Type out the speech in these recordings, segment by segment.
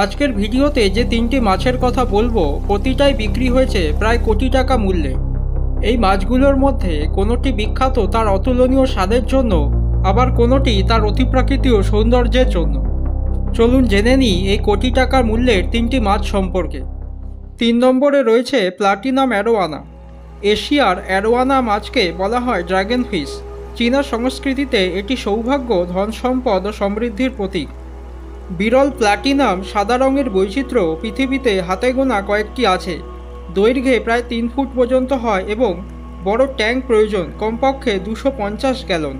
আজকের ভিডিওতে যে তিনটি মাছের কথা বলবো প্রতিটাই বিক্রি হয়েছে প্রায় কোটি টাকা মূল্যে। এই মাছগুলোর মধ্যে কোনোটি বিখ্যাত তার অতুলনীয় স্বাদের জন্য, আবার কোনোটি তার অতিপ্রাকৃতীয় সৌন্দর্যের জন্য। চলুন জেনে নিই এই কোটি টাকার মূল্যের তিনটি মাছ সম্পর্কে। 3 নম্বরে রয়েছে প্লাটিনাম অ্যারোয়ানা। এশিয়ার অ্যারোয়ানা মাছকে বলা হয় ড্রাগন ফিশ। চীনা সংস্কৃতিতে এটি সৌভাগ্য, ধন সম্পদ ও সমৃদ্ধির প্রতীক। বিরল প্লাটিনাম সাদা রঙের বৈচিত্র্য পৃথিবীতে হাতে গোনা কয়েকটি আছে। দৈর্ঘ্যে প্রায় 3 ফুট পর্যন্ত হয় এবং বড় ট্যাঙ্ক প্রয়োজন, কমপক্ষে 250 গ্যালন।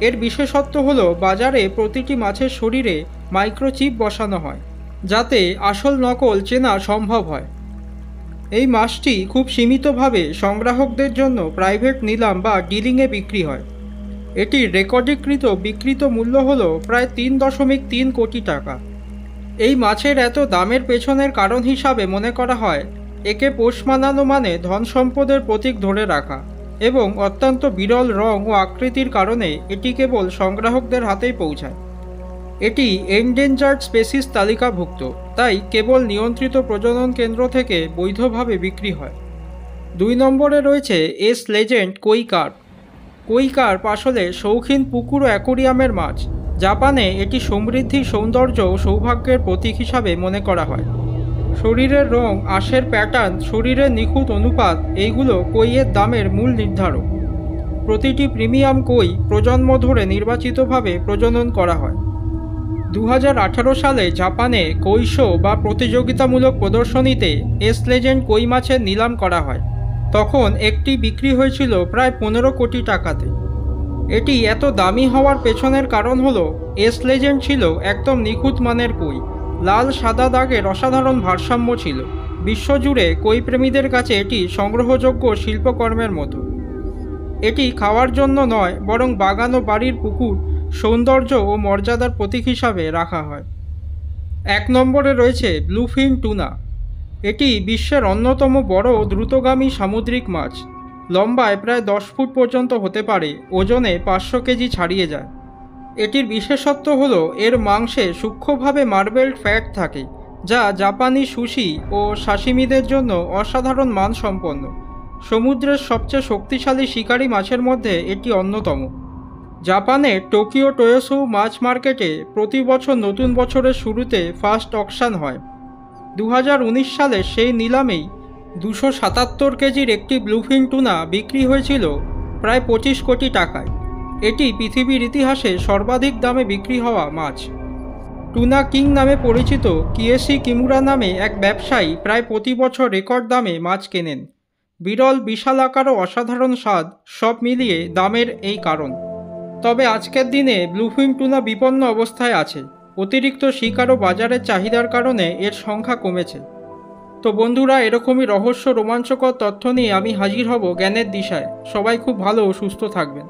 এর বিশেষত্ব হলো বাজারে প্রতিটি মাছের শরীরে মাইক্রোচিপ বসানো হয়, যাতে আসল নকল চেনা সম্ভব হয়। এই মাছটি খুব সীমিতভাবে সংগ্রাহকদের জন্য প্রাইভেট নিলাম বা ডিলিংয়ে বিক্রি হয়। এটির রেকর্ডীকৃত বিক্রিত মূল্য হল প্রায় 3.3 কোটি টাকা। এই মাছের এত দামের পেছনের কারণ হিসাবে মনে করা হয় একে পোষ মানানো মানে ধন সম্পদের প্রতীক ধরে রাখা, এবং অত্যন্ত বিরল রং ও আকৃতির কারণে এটি কেবল সংগ্রাহকদের হাতেই পৌঁছায়। এটি এন্ডেঞ্জার্ড স্পেসিস তালিকাভুক্ত, তাই কেবল নিয়ন্ত্রিত প্রজনন কেন্দ্র থেকে বৈধভাবে বিক্রি হয়। 2 নম্বরে রয়েছে এস লেজেন্ড কই কার্প। কই কার্প আসলে শৌখিন পুকুর ও অ্যাকোরিয়ামের মাছ। জাপানে এটি সমৃদ্ধি, সৌন্দর্য ও সৌভাগ্যের প্রতীক হিসাবে মনে করা হয়। শরীরের রং, আঁশের প্যাটার্ন, শরীরের নিখুঁত অনুপাত এইগুলো কইয়ের দামের মূল নির্ধারক। প্রতিটি প্রিমিয়াম কই প্রজন্ম ধরে নির্বাচিতভাবে প্রজনন করা হয়। 2018 সালে জাপানে কই শো বা প্রতিযোগিতামূলক প্রদর্শনীতে এস লেজেন্ড কই মাছের নিলাম করা হয়। তখন একটি বিক্রি হয়েছিল প্রায় 15 কোটি টাকাতে। এটি এত দামি হওয়ার পেছনের কারণ হলো এস লেজেন্ড ছিল একদম নিখুঁত মানের কই। লাল সাদা দাগের অসাধারণ ভারসাম্য ছিল। বিশ্বজুড়ে কই প্রেমীদের কাছে এটি সংগ্রহযোগ্য শিল্পকর্মের মতো। এটি খাওয়ার জন্য নয়, বরং বাগান ও বাড়ির পুকুর সৌন্দর্য ও মর্যাদার প্রতীক হিসাবে রাখা হয়। 1 নম্বরে রয়েছে ব্লুফিন টুনা। এটি বিশ্বের অন্যতম বড় দ্রুতগামী সামুদ্রিক মাছ। লম্বায় প্রায় 10 ফুট পর্যন্ত হতে পারে, ওজনে 500 কেজি ছাড়িয়ে যায়। এটির বিশেষত্ব হলো এর মাংসে সূক্ষ্মভাবে মার্বেলড ফ্যাট থাকে, যা জাপানি সুশি ও সাশিমিদের জন্য অসাধারণ মানসম্পন্ন। সমুদ্রের সবচেয়ে শক্তিশালী শিকারী মাছের মধ্যে এটি অন্যতম। জাপানের টোকিও টোয়োসু মাছ মার্কেটে প্রতি বছর নতুন বছরের শুরুতে ফার্স্ট অকশন হয়। 2019 সালে সেই নিলামেই 277 কেজির একটি ব্লুফিন টুনা বিক্রি হয়েছিল প্রায় 25 কোটি টাকায়। এটি পৃথিবীর ইতিহাসে সর্বাধিক দামে বিক্রি হওয়া মাছ। টুনা কিং নামে পরিচিত কিয়েসি কিমুরা নামে এক ব্যবসায়ী প্রায় প্রতি বছর রেকর্ড দামে মাছ কেনেন। বিরল, বিশাল আকার ও অসাধারণ স্বাদ সব মিলিয়ে দামের এই কারণ। তবে আজকের দিনে ব্লুফিন টুনা বিপন্ন অবস্থায় আছে। অতিরিক্ত শিকার ও বাজারের চাহিদার কারণে এর সংখ্যা কমেছে। তো বন্ধুরা, এরকমই রহস্য রোমাঞ্চকর তথ্য নিয়ে আমি হাজির হব জ্ঞানের দিশায়। সবাই খুব ভালো ও সুস্থ থাকবেন।